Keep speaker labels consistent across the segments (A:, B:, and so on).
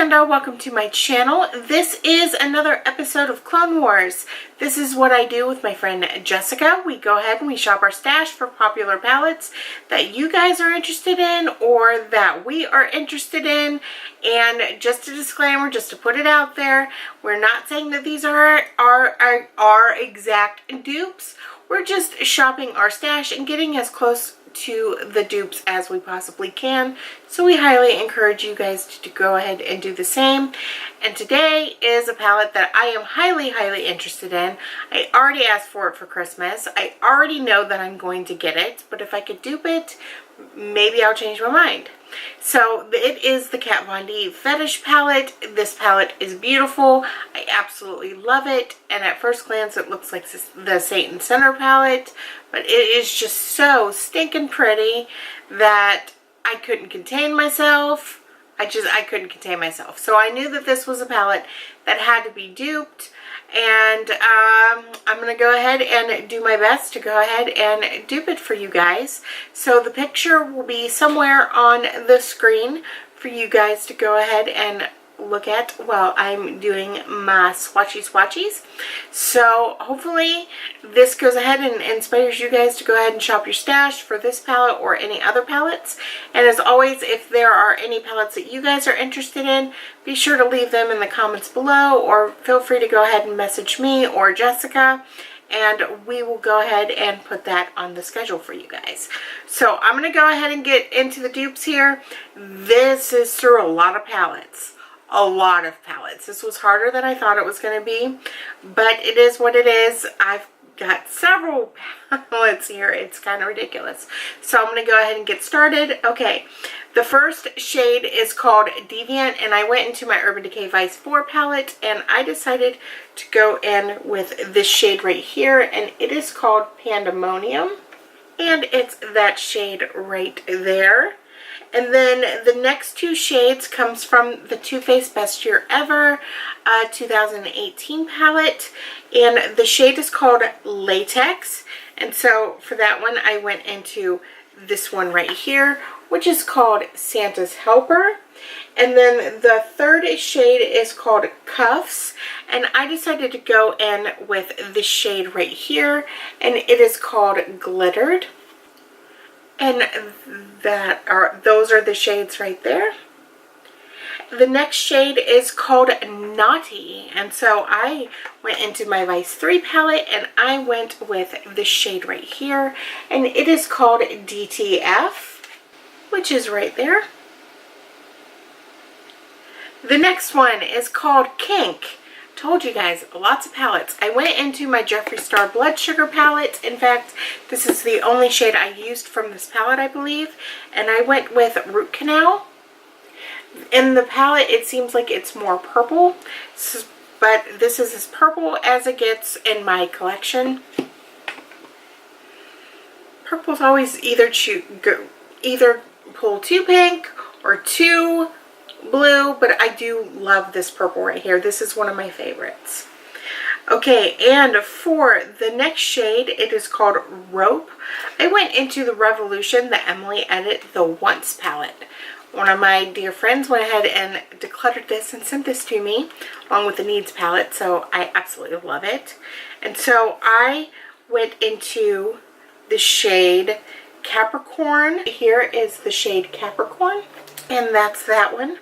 A: friendo, welcome to my channel. This is another episode of Clone Wars. This is what I do with my friend Jessica. We go ahead and we shop our stash for popular palettes that you guys are interested in or that we are interested in. And just a disclaimer, just to put it out there, we're not saying that these are our exact dupes. We're just shopping our stash and getting as close to the dupes as we possibly can, so we highly encourage you guys to go ahead and do the same. And today is a palette that I am highly interested in. I already asked for it for Christmas. I already know that I'm going to get it, but if I could dupe it, maybe I'll change my mind. So it is the Kat Von D Fetish palette. This palette is beautiful. I absolutely love it. And at first glance, it looks like the Satan Center palette, but it is just so stinking pretty that I couldn't contain myself. I couldn't contain myself. So I knew that this was a palette that had to be duped. And I'm going to go ahead and do my best to go ahead and dupe it for you guys. So the picture will be somewhere on the screen for you guys to go ahead and look at while I'm doing my swatchies. So hopefully this goes ahead and inspires you guys to go ahead and shop your stash for this palette or any other palettes. And as always, if there are any palettes that you guys are interested in, be sure to leave them in the comments below, or feel free to go ahead and message me or Jessica, and we will go ahead and put that on the schedule for you guys. So I'm going to go ahead and get into the dupes here. This is through a lot of palettes. A lot of palettes. This was harder than I thought it was going to be, but it is what it is. I've got several palettes here. It's kind of ridiculous. So I'm going to go ahead and get started. Okay, the first shade is called Deviant, and I went into my Urban Decay Vice 4 palette, and I decided to go in with this shade right here, and it is called Pandemonium, and it's that shade right there. And then the next two shades comes from the Too Faced Best Year Ever 2018 palette, and the shade is called Latex. And so for that one, I went into this one right here, which is called Santa's Helper. And then the third shade is called Cuffs, and I decided to go in with this shade right here, and it is called Glittered. And those are the shades right there. The next shade is called Naughty, and so I went into my Vice 3 palette and I went with this shade right here, and it is called DTF, which is right there. The next one is called Kink. Told you guys, lots of palettes. I went into my Jeffree Star Blood Sugar palette. In fact, this is the only shade I used from this palette, I believe. And I went with Root Canal. In the palette, it seems like it's more purple, but this is as purple as it gets in my collection. Purple's always either pull too pink or too blue, but I do love this purple right here. This is one of my favorites. Okay, and for the next shade, it is called Rope. I went into the Revolution, the Emily Edit The Once palette. One of my dear friends went ahead and decluttered this and sent this to me along with the Needs palette, so I absolutely love it. And so I went into the shade Capricorn. Here is the shade Capricorn, and that's that one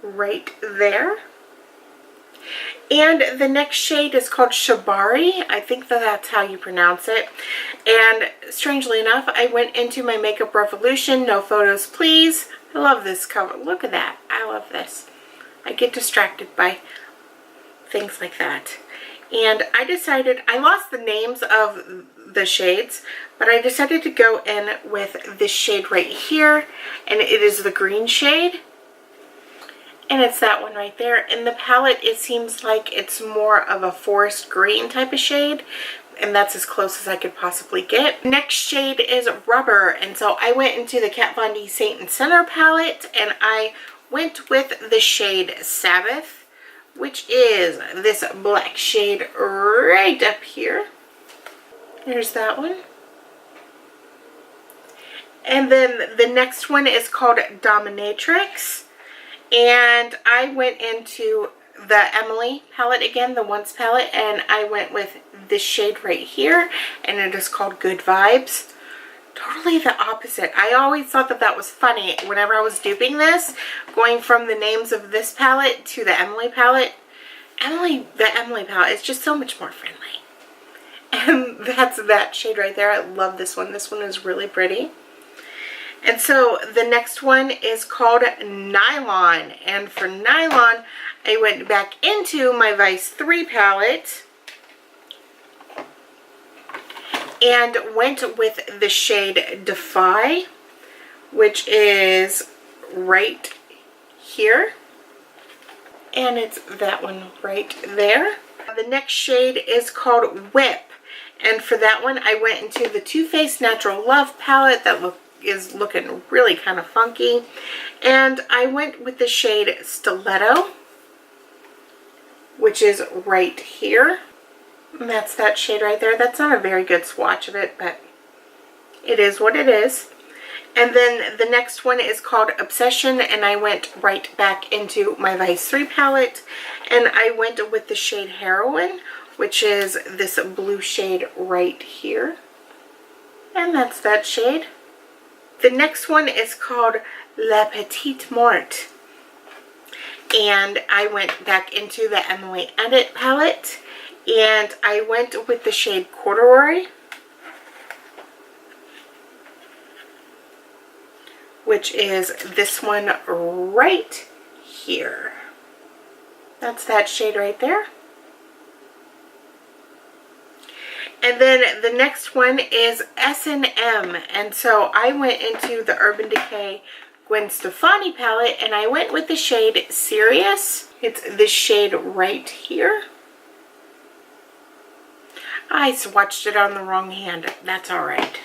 A: right there. And the next shade is called Shibari. I think that's how you pronounce it. And strangely enough, I went into my Makeup Revolution No Photos Please. I love this cover. Look at that. I love this. I get distracted by things like that. And I decided, I lost the names of the shades, but I decided to go in with this shade right here, and it is the green shade. And it's that one right there. In the palette, it seems like it's more of a forest green type of shade, and that's as close as I could possibly get. Next shade is Rubber, and so I went into the Kat Von D Satan Center palette, and I went with the shade Sabbath, which is this black shade right up here. There's that one. And then the next one is called Dominatrix. And I went into the Emily palette again, the Once palette, and I went with this shade right here, and it is called Good Vibes. Totally the opposite. I always thought that that was funny whenever I was duping this, going from the names of this palette to the Emily palette. The Emily palette is just so much more friendly. And that's that shade right there. I love this one. This one is really pretty. And so the next one is called Nylon. And for Nylon, I went back into my Vice 3 palette and went with the shade Defy, which is right here. And it's that one right there. The next shade is called Whip. And for that one, I went into the Too Faced Natural Love palette that is looking really kind of funky. And I went with the shade Stiletto, which is right here. And that's that shade right there. That's not a very good swatch of it, but it is what it is. And then the next one is called Obsession, and I went right back into my Vice 3 palette, and I went with the shade Heroine, which is this blue shade right here. And that's that shade. The next one is called La Petite Menthe, and I went back into the Emily Edit palette, and I went with the shade Corduroy, which is this one right here. That's that shade right there. And then the next one is S&M. And so I went into the Urban Decay Gwen Stefani palette, and I went with the shade Serious. It's this shade right here. I swatched it on the wrong hand. That's alright.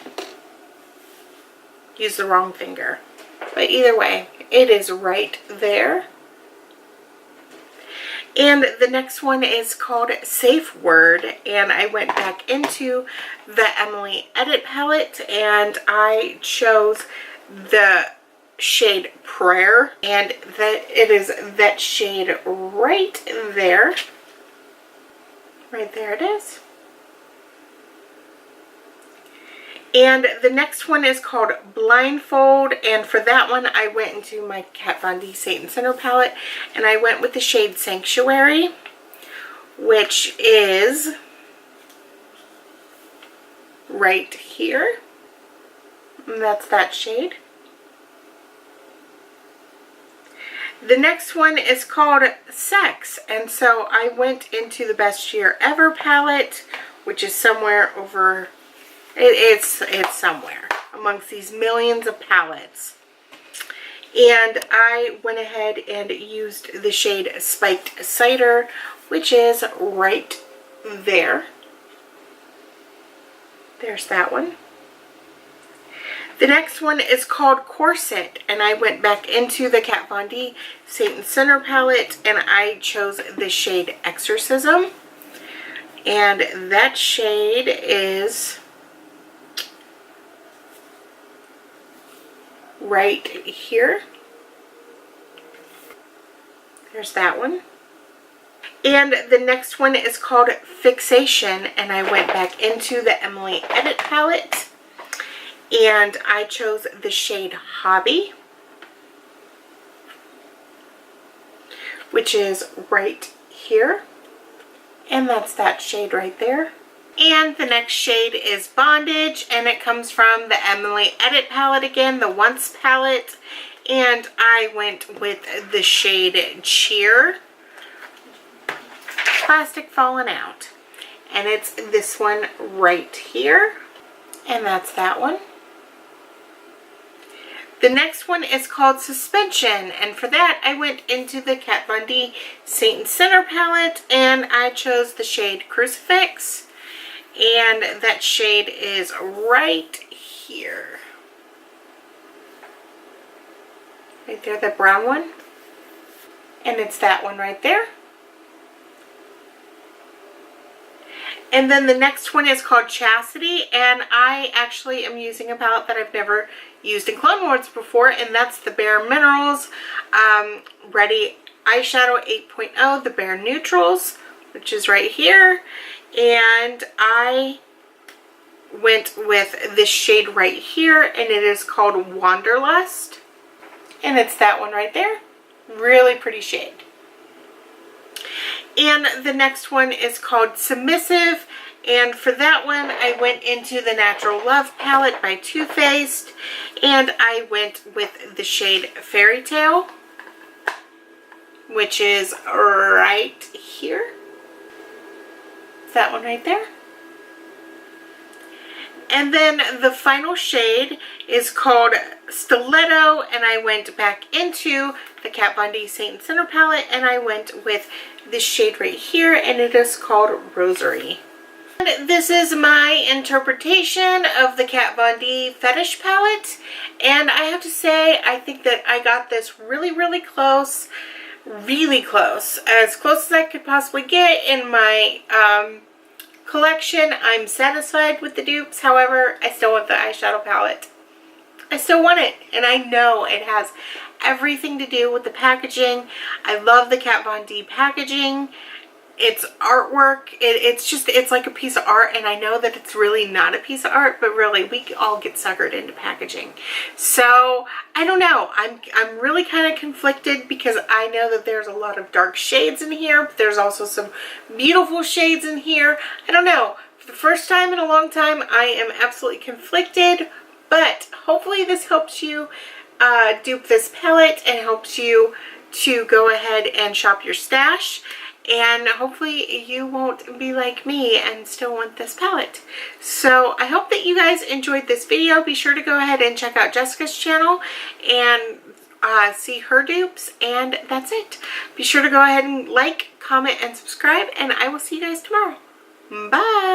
A: Used the wrong finger. But either way, it is right there. And the next one is called Safe Word, and I went back into the Emily Edit palette, and I chose the shade Prayer, and it is that shade right there. Right there it is. And the next one is called Blindfold, and for that one I went into my Kat Von D Satan Center palette, and I went with the shade Sanctuary, which is right here. And that's that shade. The next one is called Sex, and so I went into the Best Year Ever palette, which is somewhere over... It's somewhere amongst these millions of palettes. And I went ahead and used the shade Spiked Cider, which is right there. There's that one. The next one is called Corset, and I went back into the Kat Von D Satan Center palette, and I chose the shade Exorcism. And that shade is... right here. There's that one. And the next one is called Fixation, and I went back into the Emily Edit palette, and I chose the shade Hobby, which is right here. And that's that shade right there. And the next shade is Bondage, and it comes from the Emily Edit palette again, the Once palette. And I went with the shade Cheer, Plastic Falling Out. And it's this one right here. And that's that one. The next one is called Suspension, and for that I went into the Kat Von D Satan Center palette, and I chose the shade Crucifix. And that shade is right here. Right there, the brown one. And it's that one right there. And then the next one is called Chasity, and I actually am using a palette that I've never used in Clone Wars before, and that's the Bare Minerals Ready Eyeshadow 8.0, the Bare Neutrals, which is right here. And I went with this shade right here, and it is called Wanderlust, and it's that one right there. Really pretty shade. And the next one is called Submissive, and for that one I went into the Natural Love palette by Too Faced, and I went with the shade Fairy Tale, which is right here. That one right there. And then the final shade is called Stiletto, and I went back into the Kat Von D Saint Center palette, and I went with this shade right here, and it is called Rosary. And this is my interpretation of the Kat Von D Fetish palette, and I have to say, I think that I got this really close, as close as I could possibly get in my collection. I'm satisfied with the dupes. However, I still want the eyeshadow palette. I still want it, and I know it has everything to do with the packaging. I love the Kat Von D packaging. It's artwork. It's like a piece of art, and I know that it's really not a piece of art, but really we all get suckered into packaging. So I don't know. I'm really kind of conflicted because I know that there's a lot of dark shades in here, but there's also some beautiful shades in here. I don't know. For the first time in a long time, I am absolutely conflicted, but hopefully this helps you dupe this palette and helps you to go ahead and shop your stash. And hopefully you won't be like me and still want this palette. So I hope that you guys enjoyed this video. Be sure to go ahead and check out Jessica's channel and see her dupes. And that's it. Be sure to go ahead and like, comment, and subscribe. And I will see you guys tomorrow. Bye.